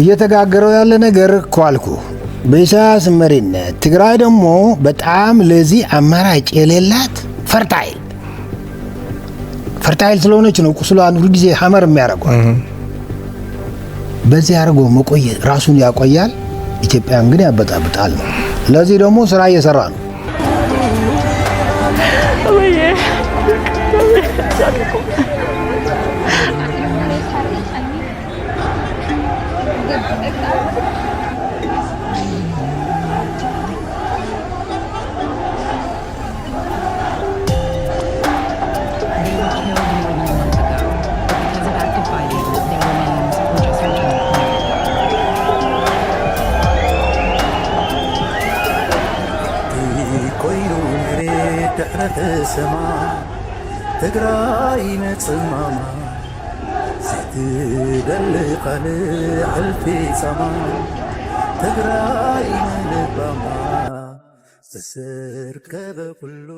እየተጋገረው ያለ ነገር እኮ አልኩ በኢሳያስ መሪነት ትግራይ ደግሞ በጣም ለዚህ አማራጭ የሌላት ፈርታይል ስለሆነች ነው ቁስሏን ሁሉ ጊዜ ሐመር የሚያደርገው በዚህ አድርጎ መቆየት ራሱን ያቆያል ኢትዮጵያን ግን ያበጣብጣል ነው ለዚህ ደግሞ ስራ እየሰራ ነው ትግራይ ነጽማማ ስትደልቃል ሕልፊ ሰማ ትግራይ ነልባማ ዝተሰርከበ ኩሉ